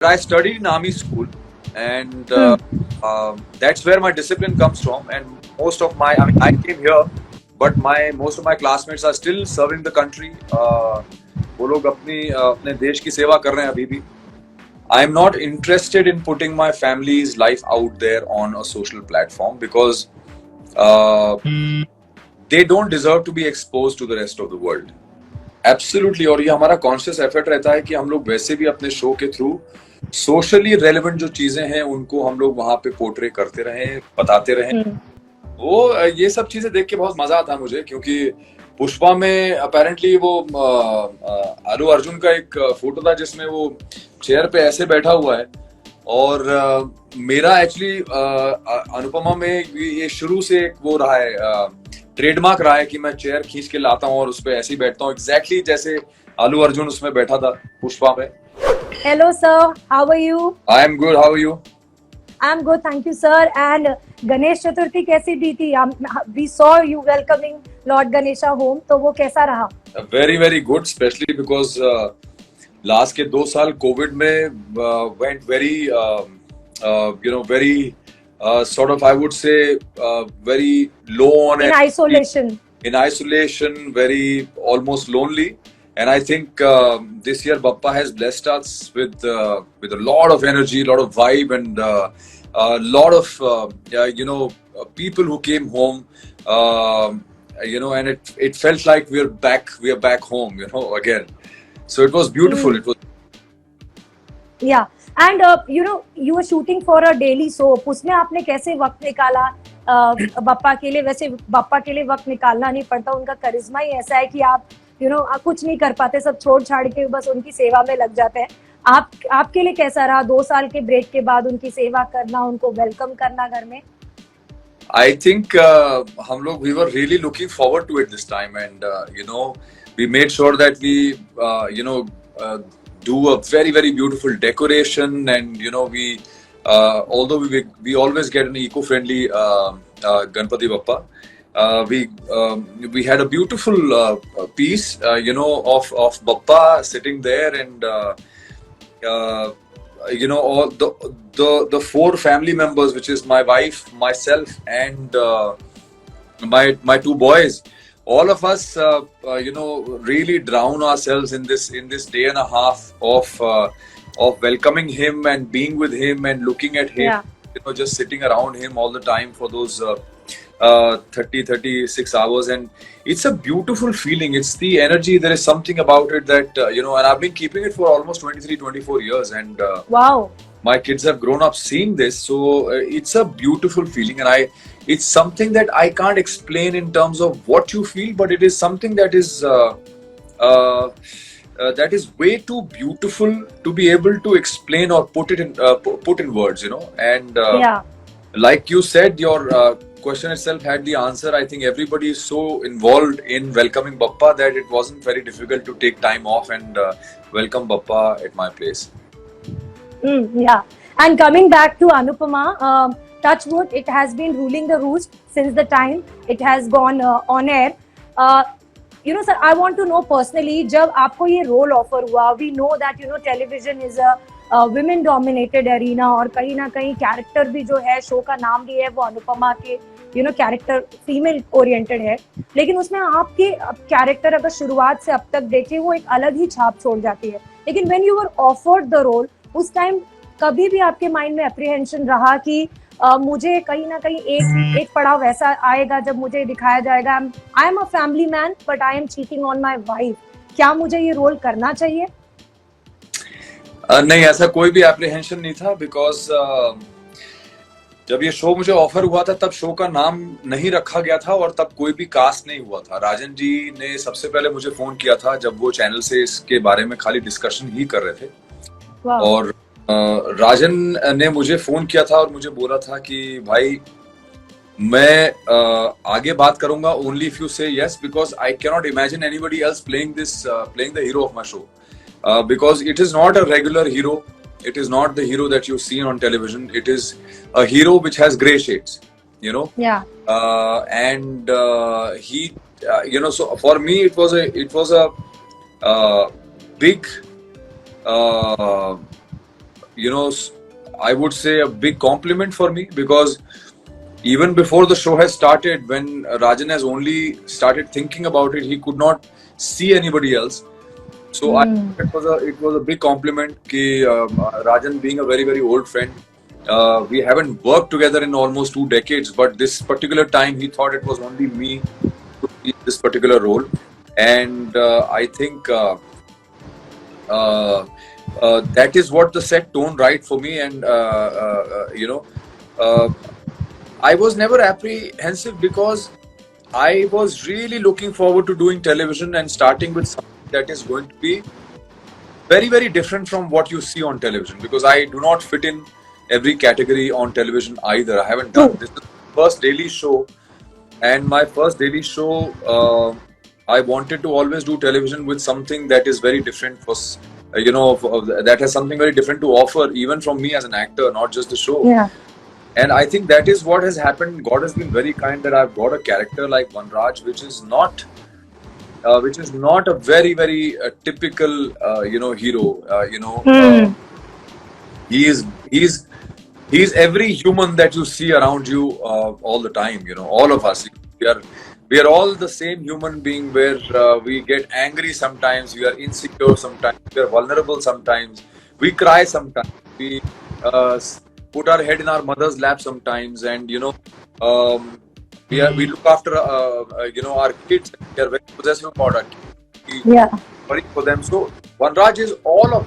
I studied in army school, and that's where my discipline comes from. And most of my, I mean, I came here, but most of my classmates are still serving the country. वो लोग अपने देश की सेवा कर रहे हैं अभी भी. I'm not interested in putting my family's life out there on a social platform because they don't deserve to be exposed to the rest of the world. Absolutely. और ये हमारा कॉन्शियस एफर्ट रहता है कि हम लोग वैसे भी अपने शो के थ्रू सोशली रेलेवेंट जो चीजें हैं उनको हम लोग वहां पे पोर्ट्रे करते रहें, बताते रहें. वो ये सब चीजें देख के बहुत मजा आता है मुझे, क्योंकि पुष्पा में अपेरेंटली वो अल्लू अर्जुन का एक फोटो था जिसमें वो चेयर पे ऐसे बैठा हुआ है, और मेरा एक्चुअली अनुपमा में ये शुरू से एक वो रहा है, ट्रेडमार्क रहा है कि मैं चेयर खींच के लाता हूँ और उस पे ऐसे ही बैठता हूँ, एग्जैक्टली जैसे अल्लू अर्जुन उसमें बैठा था पुष्पा में. Hello sir, how are you? I am good. How are you? I am good, thank you sir. And Ganesh Chaturthi कैसी दी थी? We saw you welcoming Lord Ganesha home. तो वो कैसा रहा? Very very good, especially because last के 2 साल Covid में went very very sort of, I would say, very low on in isolation. In isolation, very almost lonely. And I think this year Bappa has blessed us with a lot of energy, a lot of vibe, and a lot of people who came home. And it felt like we are back home, again. So it was beautiful. It was. Yeah, and you were shooting for a daily soap. उसमें आपने कैसे वक्त निकाला बप्पा के लिए? वैसे बप्पा के लिए वक्त निकालना नहीं पड़ता, उनका करिश्मा ही ऐसा है कि आप कुछ नहीं कर पाते, सब छोड़ छाड़ के बस उनकी सेवा में लग जाते हैं. आपके लिए कैसा रहा 2 साल के ब्रेक के बाद उनकी सेवा करना, उनको वेलकम करना घर में? I think हम लोग we were really looking forward to it this time, and we made sure that we do a very very beautiful decoration, and we although we always get an eco-friendly Ganpati Bappa, we had a beautiful piece of Bappa sitting there, and all the 4 family members, which is my wife, myself, and my 2 boys. All of us really drown ourselves in this day and a half of welcoming him and being with him and looking at him. Yeah. Just sitting around him all the time for those 36 hours, and it's a beautiful feeling. It's the energy. There is something about it that and I've been keeping it for almost 23-24 years, and wow, my kids have grown up seeing this, so it's a beautiful feeling, and it's something that I can't explain in terms of what you feel, but it is something that is way too beautiful to be able to explain or put in words, and yeah, like you said, your question itself had the answer. I think everybody is so involved in welcoming Bappa that it wasn't very difficult to take time off and welcome Bappa at my place. Yeah, and coming back to Anupama, touch wood, it has been ruling the roost since the time it has gone on air. Sir, I want to know personally, जब आपको ये role offer हुआ, we know that television is a women dominated arena, और कहीं ना कहीं character भी जो है शो का नाम भी है वो अनुपमा के कैरेक्टर फीमेल ओरिएंटेड है, लेकिन उसमें आपके कैरेक्टर अगर शुरुआत से अब तक देखें वो एक अलग ही छाप छोड़ जाती है. लेकिन when you were offered the role, उस टाइम कभी भी आपके माइंड में अप्रीहेंशन रहा कि मुझे कहीं ना कहीं एक पड़ाव ऐसा आएगा जब मुझे दिखाया जाएगा I am a family man but I am cheating on my wife, क्या मुझे ये रोल करना चाहिए? नहीं, ऐसा कोई भी एप्रीहेंशन नहीं था, बिकॉज जब ये शो मुझे ऑफर हुआ था तब शो का नाम नहीं रखा गया था और तब कोई भी कास्ट नहीं हुआ था. राजन जी ने सबसे पहले मुझे फोन किया था जब वो चैनल से इसके बारे में खाली डिस्कशन ही कर रहे थे. और राजन ने मुझे फोन किया था और मुझे बोला था कि भाई मैं आगे बात करूंगा only if you say yes, because I cannot imagine anybody else playing the hero of my show, because it is not a regular hero. It is not the hero that you've seen on television. It is a hero which has gray shades, Yeah. And he, so for me it was a big, you know, I would say a big compliment for me, because even before the show has started, when Rajan has only started thinking about it, he could not see anybody else. So I it was a big compliment ki Rajan, being a very very old friend, we haven't worked together in almost 2 decades, but this particular time he thought it was only me to be in this particular role, and I think that is what the set tone right for me, and I was never apprehensive, because I was really looking forward to doing television and starting with something that is going to be very, very different from what you see on television, because I do not fit in every category on television either. I haven't done this is the first daily show, and my first daily show, I wanted to always do television with something that is very different for, that has something very different to offer, even from me as an actor, not just the show. Yeah. And I think that is what has happened. God has been very kind that I've got a character like Vanraj, which is not a very very typical hero. He's every human that you see around you all the time. All of us, we are all the same human being, where we get angry sometimes, we are insecure sometimes, we are vulnerable sometimes, we cry sometimes, we put our head in our mother's lap sometimes, and we look after our kids. We are very possessive about our kids. We worry for them. So Vanraj is all of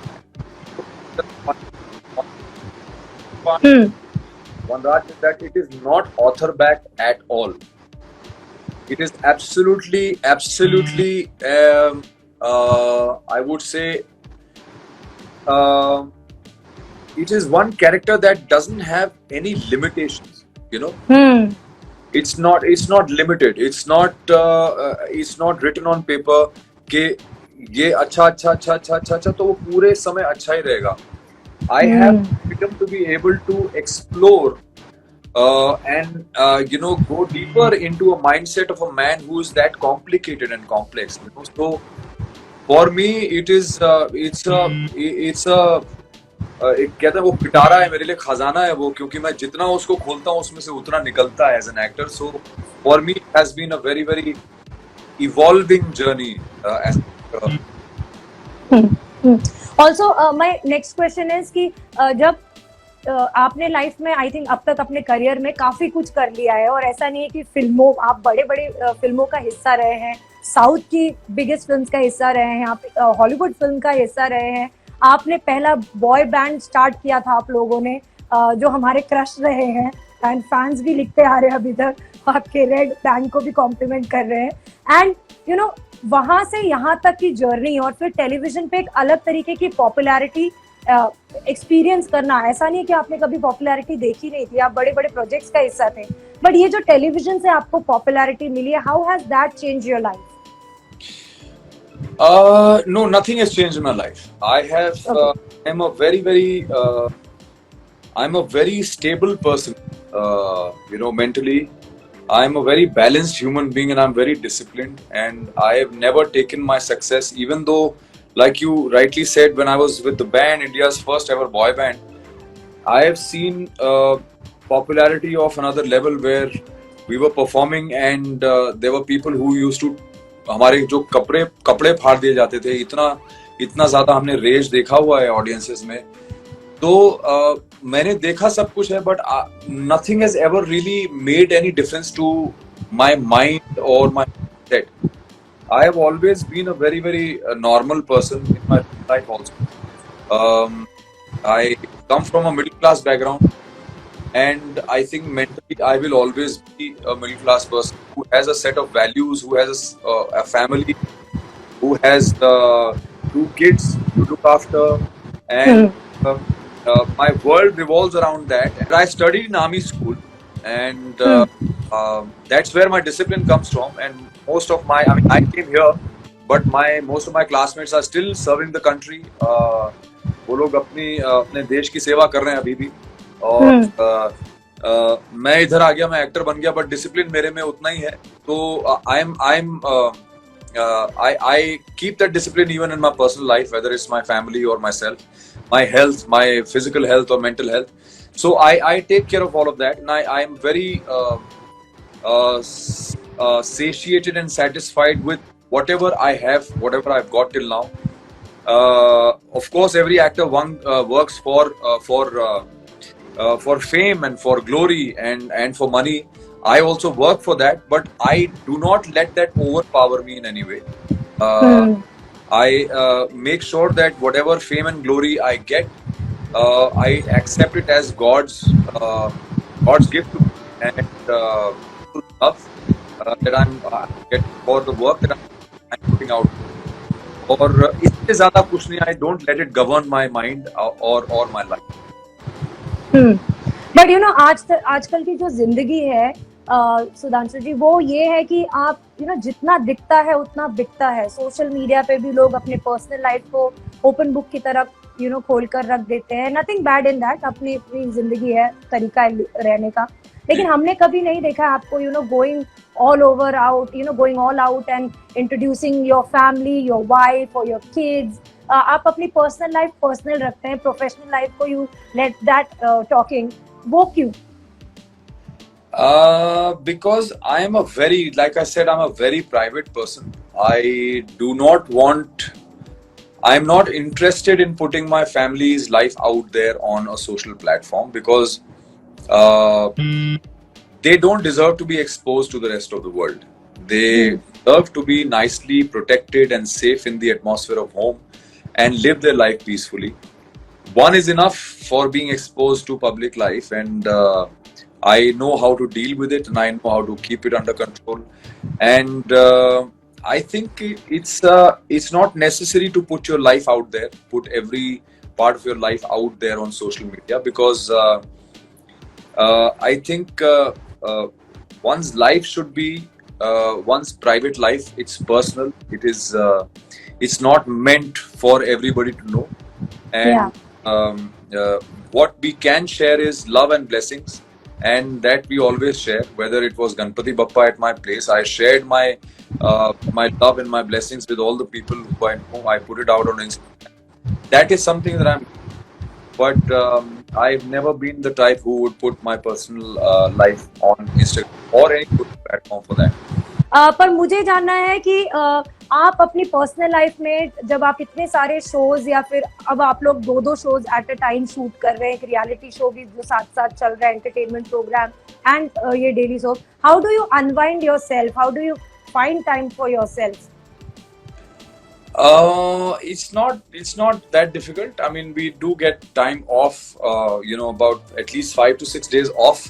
Vanraj is that it is not author backed at all. It is absolutely, I would say, it is one character that doesn't have any limitations. It's not limited. It's not written on paper कि ये अच्छा तो वो पूरे समय अच्छा ही रहेगा. I have freedom to be able to explore and go deeper into a mindset of a man who is that complicated and complex. So for me, it's a एक कहते हैं वो पिटारा है मेरे लिए, खजाना है वो, क्योंकि मैं जितना उसको खोलता हूँ उसमें से उतना निकलता है as an actor. So for me it has been a very very evolving journey as also my next question is कि जब आपने लाइफ में आई थिंक अब तक अपने करियर में काफी कुछ कर लिया है, और ऐसा नहीं है कि फिल्मों आप बड़े बड़े फिल्मों का हिस्सा रहे हैं, साउथ की बिगेस्ट फिल्म्स का हिस्सा रहे हैं, आप हॉलीवुड फिल्म का हिस्सा रहे हैं, आपने पहला बॉय बैंड स्टार्ट किया था आप लोगों ने, जो हमारे क्रश रहे हैं, एंड फैंस भी लिखते आ रहे हैं अभी तक, आपके रेड बैंड को भी कॉम्प्लीमेंट कर रहे हैं, एंड वहां से यहाँ तक की जर्नी, और फिर टेलीविजन पे एक अलग तरीके की पॉपुलैरिटी एक्सपीरियंस करना. ऐसा नहीं है कि आपने कभी पॉपुलैरिटी देखी नहीं थी, आप बड़े बड़े प्रोजेक्ट्स का हिस्सा थे, बट ये जो टेलीविजन से आपको पॉपुलैरिटी मिली है, how has that change your life? No, nothing has changed in my life. I'm a very, very, I'm a very stable person, mentally. I'm a very balanced human being, and I'm very disciplined, and I have never taken my success, even though, like you rightly said, when I was with the band, India's first ever boy band, I have seen popularity of another level, where we were performing and there were people who used to, हमारे जो कपड़े फाड़ दिए जाते थे, इतना ज्यादा हमने रेज देखा हुआ है ऑडियंसेस में. तो मैंने देखा सब कुछ है, but nothing has ever really made any difference to my mind और my set. I have always been a very very normal person in my life also. I come from a middle class background, and I think mentally I will always be a middle class person who has a set of values, who has a family, who has 2 kids to look after, and my world revolves around that. And I studied in army school, and that's where my discipline comes from. And most of I came here, but most of my classmates are still serving the country. वो लोग अपने देश की सेवा कर रहे हैं अभी भी, और मैं इधर आ गया, मैं एक्टर बन गया, बट डिसिप्लिन मेरे में उतना ही है. तो I keep that discipline even in my personal life, whether it's my family और myself. my health, my physical health or mental health. So I take care of all of that, and I am very satiated and satisfied with whatever I have, whatever I've got till now. Of course, every actor works for fame and for glory and for money. I also work for that, but I do not let that overpower me in any way. I make sure that whatever fame and glory I get, I accept it as God's gift to me, and love that I'm getting for the work that I'm putting out. और इससे ज्यादा कुछ नहीं. I don't let it govern my mind or my life. But you know आजकल की जो जिंदगी है सुधांशु जी, वो ये है कि आप जितना दिखता है उतना बिकता है. सोशल मीडिया पे भी लोग अपने पर्सनल लाइफ को ओपन बुक की तरफ खोल कर रख देते हैं. नथिंग बैड इन दैट, अपनी अपनी जिंदगी है, तरीका है रहने का. लेकिन हमने कभी नहीं देखा आपको going all over out, going all out and introducing your family, your wife or your kids. आप अपनी पर्सनल लाइफ पर्सनल रखते हैं, प्रोफेशनल लाइफ को you let that talking. वो क्यों? Because I am like I said, I'm a very private person. I'm not interested in putting my family's life out there on a social platform, because they don't deserve to be exposed to the rest of the world. They deserve to be nicely protected and safe in the atmosphere of home and live their life peacefully. One is enough for being exposed to public life, and I know how to deal with it, and I know how to keep it under control. And I think it's not necessary to put your life out there, put every part of your life out there on social media, because I think one's life should be one's private life. It's personal. It's not meant for everybody to know. And what we can share is love and blessings, and that we always share. Whether it was Ganpati Bappa at my place, I shared my love and my blessings with all the people who I know. I put it out on Instagram. That is something that I'm. But I've never been the type who would put my personal life on Instagram or any good platform for that. पर मुझे जानना है कि आप अपनी personal life में जब आप इतने सारे शोज, या फिर अब आप लोग दो shows at a time shoot कर रहे हैं, एक रियलिटी शो भी जो साथ साथ चल रहा है, एंटरटेनमेंट प्रोग्राम एंड ये daily show, how do you unwind yourself, how do you find time for yourself? It's not that difficult. I mean, we do get time off, about at least 5 to 6 days off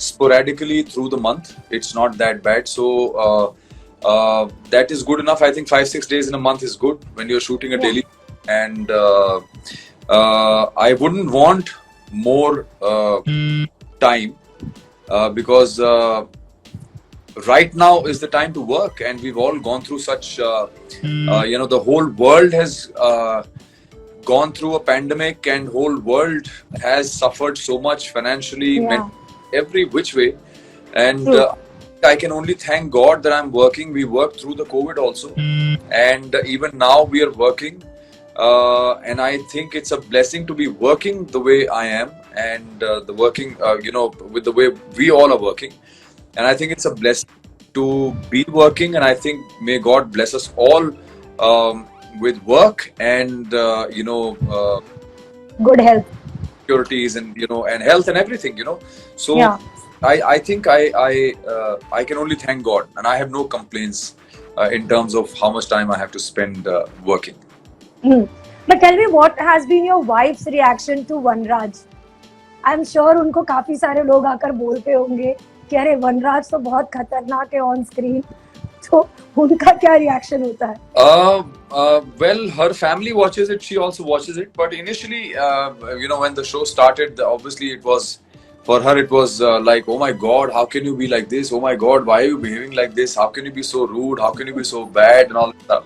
sporadically through the month. It's not that bad. So that is good enough. I think 5-6 days in a month is good when you're shooting a daily. And I wouldn't want more time because right now is the time to work, and we've all gone through such the whole world has gone through a pandemic, and whole world has suffered so much financially, every which way. And I can only thank God that I'm working. We worked through the COVID also, and even now we are working, and I think it's a blessing to be working the way I am, and the working with the way we all are working. And I think it's a blessing to be working, and I think may God bless us all with work and good health, securities, and and health and everything. So I think I can only thank God, and I have no complaints in terms of how much time I have to spend working. But tell me, what has been your wife's reaction to Vanraj? I'm sure उनको काफी सारे लोग आकर बोलते होंगे कि अरे वनराज तो बहुत खतरनाक है ऑन स्क्रीन, तो उनका क्या रिएक्शन होता है? Well, her family watches it. She also watches it. But initially, when the show started, obviously it was, for her, it was like, oh my God, how can you be like this? Oh my God, why are you behaving like this? How can you be so rude? How can you be so bad? And all that stuff.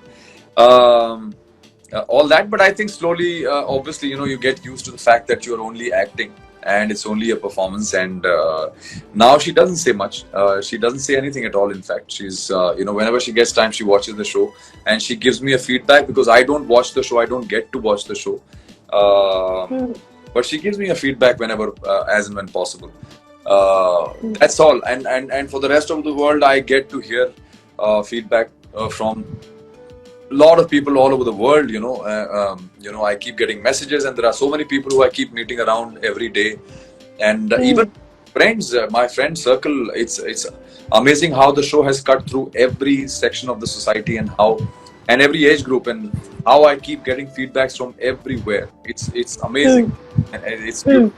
All that. But I think slowly, obviously, you get used to the fact that you're only acting, and it's only a performance. And now she doesn't say much. She doesn't say anything at all. In fact, she's whenever she gets time, she watches the show, and she gives me a feedback, because I don't watch the show. I don't get to watch the show. But she gives me a feedback whenever, as and when possible. That's all. And for the rest of the world, I get to hear feedback from a lot of people all over the world. I keep getting messages, and there are so many people who I keep meeting around every day, and even friends, my friend circle. It's amazing how the show has cut through every section of the society, and every age group, and how I keep getting feedbacks from everywhere. It's amazing, and it's beautiful.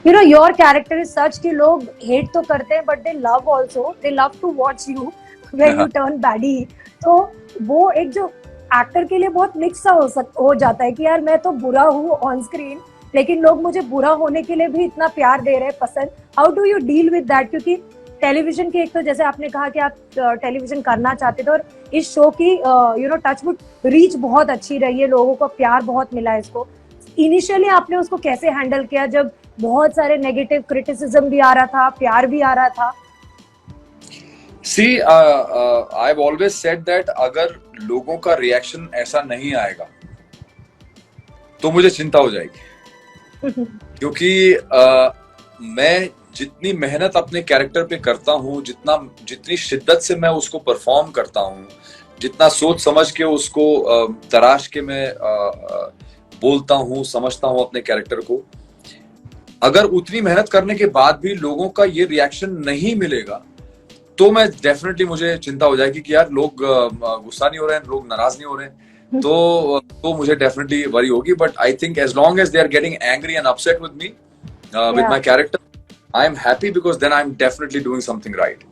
You know, your character is such कि लोग hate तो करते हैं, but they love also. They love to watch you when you turn baddie. तो वो एक जो actor के लिए बहुत मिक्स सा हो जाता है कि यार मैं तो बुरा हूँ ऑन स्क्रीन, लेकिन लोग मुझे बुरा होने के लिए भी इतना प्यार दे रहे हैं, पसंद. How do you deal with that? क्योंकि टेलीविजन की, एक तो जैसे आपने कहा कि आप टेलीविजन करना चाहते थे, और इस शो की टचवुड रीच बहुत अच्छी रही है, लोगों को प्यार बहुत मिला है इसको. इनिशियली आपने उसको कैसे हैंडल किया जब बहुत सारे नेगेटिव क्रिटिसिज्म भी आ रहा था, प्यार भी आ रहा था? See, I've always said that अगर लोगों का रिएक्शन ऐसा नहीं आएगा तो मुझे चिंता हो जाएगी. क्योंकि मैं जितनी मेहनत अपने कैरेक्टर पे करता हूँ, जितनी शिद्दत से मैं उसको परफॉर्म करता हूँ, जितना सोच समझ के उसको तराश के मैं बोलता हूँ, समझता हूँ अपने कैरेक्टर को, अगर उतनी मेहनत करने के बाद भी लोगों का ये रिएक्शन नहीं मिलेगा तो मैं डेफिनेटली, मुझे चिंता हो जाएगी कि यार लोग गुस्सा नहीं हो रहे हैं, लोग नाराज नहीं हो रहे हैं, तो मुझे डेफिनेटली वरी होगी. But I think as long as they are getting angry and upset with me, with my character, I am happy, because then I am definitely doing something right.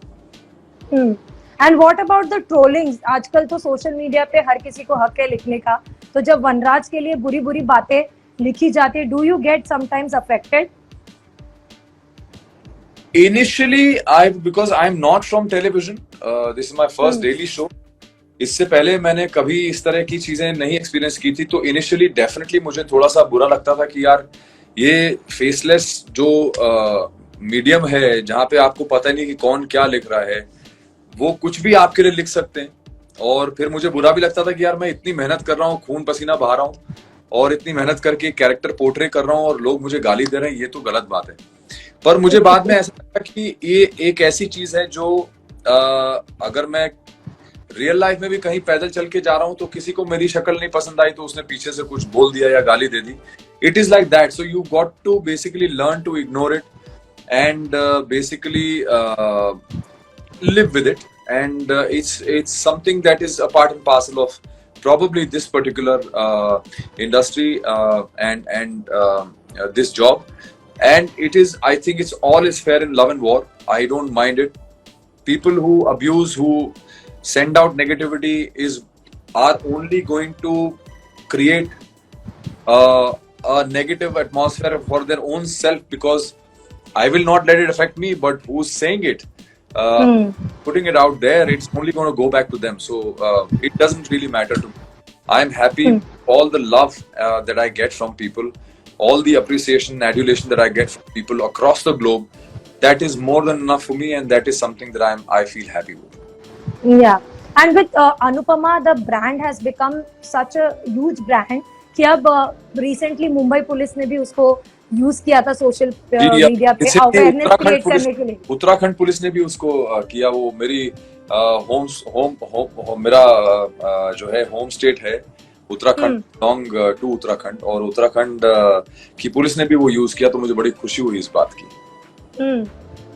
And what about the trolling? आजकल तो social media पे हर किसी को हक है लिखने का, तो जब वनराज के लिए बुरी बुरी बातें लिखी जाती है, do you get sometimes affected? Initially, because I'm not from television, this is my first daily show. इससे पहले मैंने कभी इस तरह की चीजें नहीं एक्सपीरियंस की थी, तो इनिशियली डेफिनेटली मुझे थोड़ा सा बुरा लगता था कि यार ये फेसलेस जो मीडियम है, जहाँ पे आपको पता नहीं कि कौन क्या लिख रहा है, वो कुछ भी आपके लिए लिख सकते हैं. और फिर मुझे बुरा भी लगता था कि यार मैं इतनी मेहनत कर रहा हूँ, खून पसीना बहा रहा हूँ, और इतनी मेहनत करके कैरेक्टर पोर्ट्रे कर रहा हूँ, और लोग मुझे गाली दे रहे हैं, ये तो गलत बात है. पर मुझे बाद में ऐसा लगा कि ये एक ऐसी चीज है जो अगर मैं रियल लाइफ में भी कहीं पैदल चल के जा रहा हूं तो किसी को मेरी शक्ल नहीं पसंद आई तो उसने पीछे से कुछ बोल दिया या गाली दे दी. It is like that. So you got to basically learn to ignore it and basically live with it, and it's something that is a part and parcel of probably this particular industry and this job. And it is, I think it's all is fair in love and war. I don't mind it. People who abuse, who send out negativity are only going to create a negative atmosphere for their own self, because I will not let it affect me, but who's saying it, putting it out there, it's only going to go back to them. So it doesn't really matter to me. I'm happy with all the love that I get from people. All the appreciation and adulation that I get from people across the globe, that is more than enough for me, and that is something that I feel happy with. Yeah, and with Anupamaa, the brand has become such a huge brand कि अब recently Mumbai police ने भी उसको use किया था social media पे awareness create करने के लिए. उत्तराखंड पुलिस ने भी उसको किया. वो मेरी मेरा जो है होम स्टेट है उत्तराखंड, लॉन्ग टू उत्तराखंड, और उत्तराखंड की पुलिस ने भी वो यूज किया, तो मुझे बड़ी खुशी हुई इस बात की.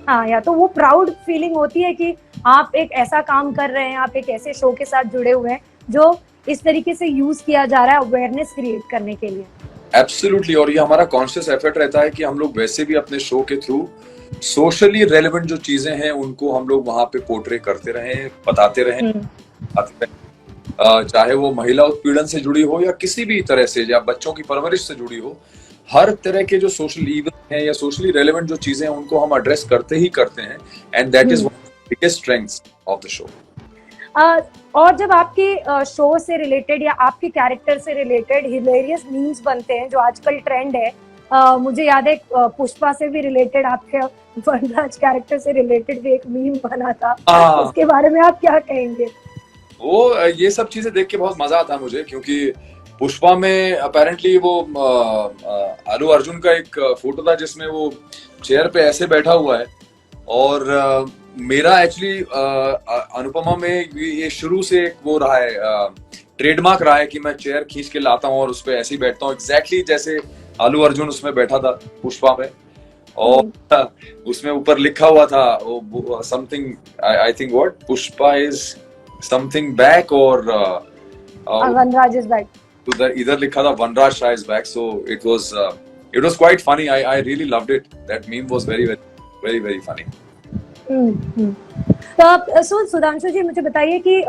हाँ यार, तो वो प्राउड फीलिंग होती है कि आप एक ऐसा काम कर रहे हैं, आप एक ऐसे शो के साथ जुड़े हुए हैं जो इस तरीके से यूज किया जा रहा है अवेयरनेस क्रिएट करने के लिए. एब्सोल्युटली. और ये हमारा कॉन्शियस एफर्ट रहता है कि हम लोग वैसे भी अपने शो के थ्रू सोशली रेलेवेंट जो चीजें हैं उनको हम लोग वहां पे पोर्ट्रे करते रहे, बताते रहे, चाहे वो महिला उत्पीड़न से जुड़ी हो या किसी भी तरह से, या बच्चों की परवरिश से जुड़ी हो. हर तरह के जो सोशल इवेंट हैं या सोशली रेलेवेंट जो चीजें हैं उनको हम एड्रेस करते ही करते हैं, and that is one of the biggest strengths of the show. और जब आपके शो से रिलेटेड या आपके कैरेक्टर से रिलेटेड हिलेरियस मीम्स बनते हैं जो आजकल ट्रेंड है, मुझे याद है पुष्पा से भी रिलेटेड, आपके वनराज कैरेक्टर से रिलेटेड भी एक मीम बना था, उसके बारे में आप क्या कहेंगे? वो ये सब चीजें देख के बहुत मजा आता है मुझे, क्योंकि पुष्पा में अपेरेंटली वो अल्लू अर्जुन का एक फोटो था जिसमें वो चेयर पे ऐसे बैठा हुआ है, और मेरा एक्चुअली अनुपमा में ये शुरू से एक वो रहा है, ट्रेडमार्क रहा है कि मैं चेयर खींच के लाता हूँ और उस पर ऐसे ही बैठता हूँ, एग्जैक्टली जैसे अल्लू अर्जुन उसमें बैठा था पुष्पा में। और उसमें ऊपर लिखा हुआ था something, I think what, Pushpa is something back, और वनराज इज बैक, तो इधर लिखा था Vanraj Shah is back, so it was quite funny, I really loved it, that meme was very very very funny. So Sudhanshu ji, मुझे बताइए कि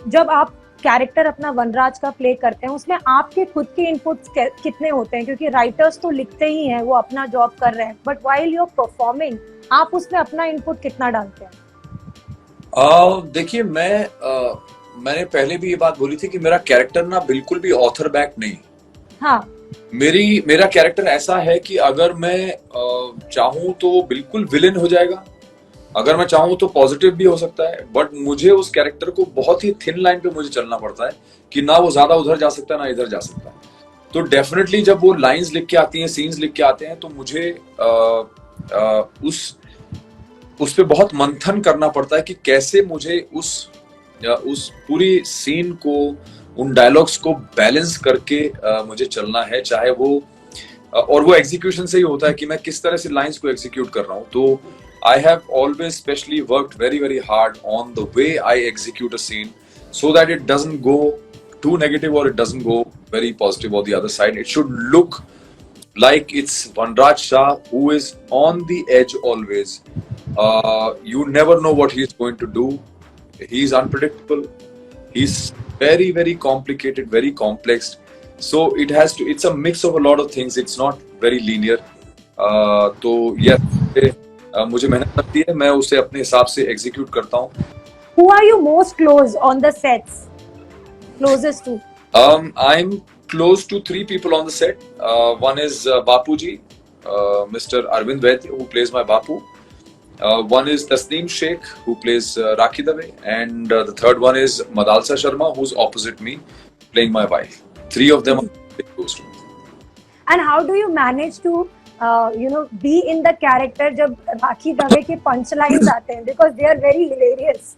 जब आप कैरेक्टर अपना वनराज का प्ले करते हैं, उसमें आपके खुद के इनपुट्स कितने होते हैं? क्योंकि राइटर्स तो लिखते ही हैं, वो अपना जॉब कर रहे हैं, but while you are performing आप उसमें अपना इनपुट कितना डालते हैं? देखिए, मैंने पहले भी ये बात बोली थी कि मेरा कैरेक्टर ना बिल्कुल भी ऑथर बैक नहीं। हाँ, मेरा कैरेक्टर ऐसा है कि अगर मैं चाहूं तो वो बिल्कुल विलेन हो जाएगा, अगर मैं चाहूं तो पॉजिटिव भी हो सकता है, बट मुझे उस कैरेक्टर को बहुत ही थिन लाइन पे मुझे चलना पड़ता है कि ना वो ज्यादा उधर जा सकता है ना इधर जा सकता है। तो डेफिनेटली जब वो लाइंस लिख के आती हैं, सीन्स लिख के आते हैं, तो मुझे उस पे बहुत मंथन करना पड़ता है कि कैसे मुझे उस पूरी सीन को, उन डायलॉग्स को बैलेंस करके मुझे चलना है, चाहे वो और वो एग्जीक्यूशन से ही होता है कि मैं किस तरह से लाइंस को एग्जीक्यूट कर रहा हूँ। तो I have always specially worked very, very hard on the way I execute a scene so that it doesn't go too negative or it doesn't go very positive on the other side. It should look like it's Vanraj Shah who is on the edge always. You never know what he's going to do. He's unpredictable. He's very, very complicated, very complex. So it's a mix of a lot of things. It's not very linear. तो yeah, मुझे मेहनत लगती है, मैं उसे अपने हिसाब से एग्जीक्यूट करता हूँ। Who are you most close on the sets? Closest to? I'm close to 3 people on the set. One is Bapuji, Mr. Arvind Vaid, who plays my Bapu. One is Tasneem Sheikh, who plays Rakhi Dave, and the third one is Madalsa Sharma, who's opposite me, playing my wife. 3 of them are very close to me. And how do you manage to be in the character जब राखी दवे के पंच lines आते हैं, because they are very hilarious.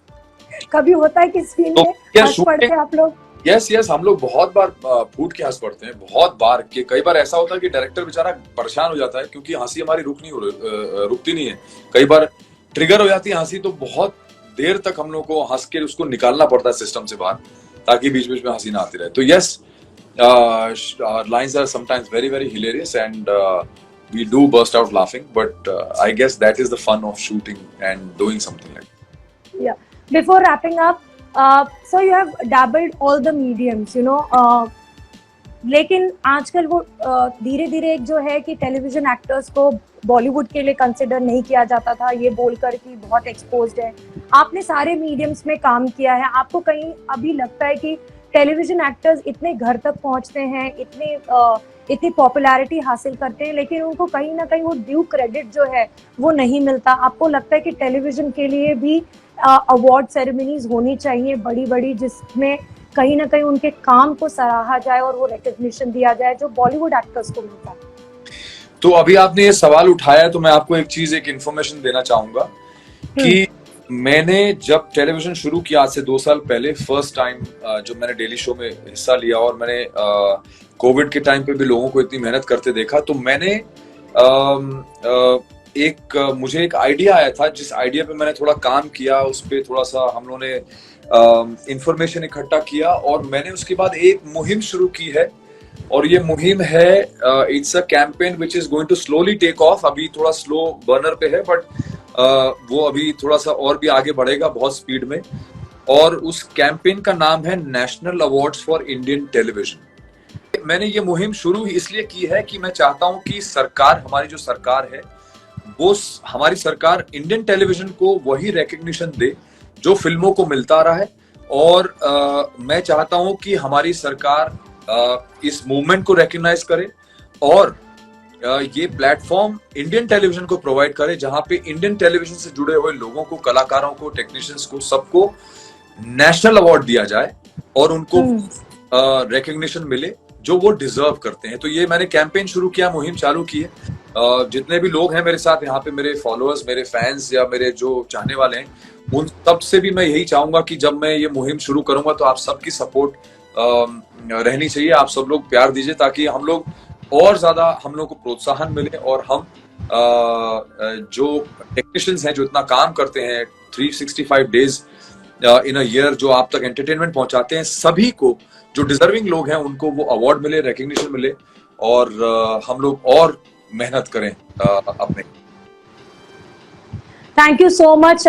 कभी होता है कि scene में हंस पड़ते हैं आप लोग? यस, हम लोग बहुत बार फूट के हंस पड़ते हैं, बहुत बार। कई बार ऐसा होता है कि डायरेक्टर बेचारा परेशान हो जाता है क्योंकि हंसी हमारी रुकती नहीं है। कई बार ट्रिगर हो जाती है हंसी, तो बहुत देर तक हम लोग को हंस के उसको निकालना पड़ता है सिस्टम से बाहर, ताकि बीच बीच में हंसी ना आती रहे। तो yes, lines are sometimes very, very hilarious, and we do burst out laughing, but I guess that is the fun of shooting and doing something like that. Yeah. Before wrapping up, so you have dabbled all the mediums, लेकिन आजकल वो धीरे धीरे एक जो है कि television actors को बॉलीवुड के लिए कंसिडर नहीं किया जाता था, ये बोलकर कि बहुत एक्सपोज्ड है। आपने सारे मीडियम्स में काम किया है, आपको कहीं अभी लगता है कि टेलीविजन एक्टर्स इतने घर तक पहुंचते हैं, इतनी पॉपुलैरिटी हासिल करते हैं, लेकिन उनको कहीं ना कहीं वो ड्यू क्रेडिट जो है वो नहीं मिलता? आपको लगता है कि टेलीविजन के लिए भी अवार्ड सेरेमनीज होनी चाहिए बड़ी बड़ी, जिसमें कहीं ना कहीं उनके काम को सराहा जाए और वो रिकग्निशन दिया जाए जो बॉलीवुड एक्टर्स को मिलता है? तो अभी आपने ये सवाल उठाया, तो मैं आपको एक इन्फॉर्मेशन देना चाहूंगा कि मैंने जब टेलीविजन शुरू किया आज से 2 साल पहले, फर्स्ट टाइम जब मैंने डेली शो में हिस्सा लिया और मैंने कोविड के टाइम पे भी लोगों को इतनी मेहनत करते देखा, तो मैंने मुझे एक आइडिया आया था, जिस आइडिया पे मैंने थोड़ा काम किया, उस पे थोड़ा सा हम लोगों ने इंफॉर्मेशन इकट्ठा किया, और मैंने उसके बाद एक मुहिम शुरू की है। और ये मुहिम है, it's a campaign which is going to slowly take off. अभी थोड़ा स्लो बर्नर पे है, बट वो अभी थोड़ा सा और भी आगे बढ़ेगा बहुत स्पीड में। और उस कैंपेन का नाम है national awards for Indian television. मैंने ये मुहिम शुरू इसलिए की है कि मैं चाहता हूं कि सरकार, हमारी जो सरकार है, वो हमारी सरकार इंडियन टेलीविजन को वही रिकग्निशन दे जो फिल्मों को मिलता रहा है। और मैं चाहता हूं कि हमारी सरकार इस मूवमेंट को रिकग्नाइज करे और ये प्लेटफॉर्म इंडियन टेलीविजन को प्रोवाइड करे, जहां पे इंडियन टेलीविजन से जुड़े हुए लोगों को, कलाकारों को, टेक्नीशियंस को, सबको नेशनल अवार्ड दिया जाए और उनको रिकग्निशन मिले जो वो डिजर्व करते हैं। तो ये मैंने कैंपेन शुरू किया, मुहिम चालू की है। जितने भी लोग हैं मेरे साथ यहाँ पे, मेरे फॉलोअर्स, मेरे फैंस या मेरे जो चाहने वाले हैं, उन सब से भी मैं यही चाहूंगा कि जब मैं ये मुहिम शुरू करूंगा तो आप सबकी सपोर्ट रहनी चाहिए। आप सब लोग प्यार दीजिए ताकि हम लोग और ज्यादा, हम लोग को प्रोत्साहन मिले और हम जो टेक्नीशियंस हैं जो इतना काम करते हैं 365 डेज इन अ ईयर, जो आप तक एंटरटेनमेंट पहुंचाते हैं, सभी को, जो डिजर्विंग लोग हैं उनको वो अवार्ड मिले, रिकग्निशन मिले और हम लोग और मेहनत करें अपने। Thank you so much,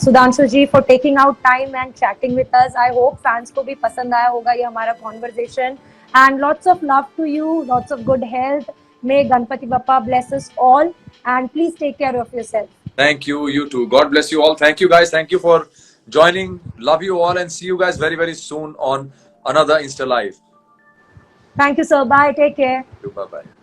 Sudhanshu ji, for taking out time and chatting with us. I hope fans को भी पसंद आया होगा ये हमारा conversation. And lots of love to you, lots of good health. May Ganpati Bappa bless us all. And please take care of yourself. Thank you. You too. God bless you all. Thank you guys. Thank you for joining. Love you all and see you guys very, very soon on another Insta Live. Thank you, sir. Bye. Take care. Bye bye.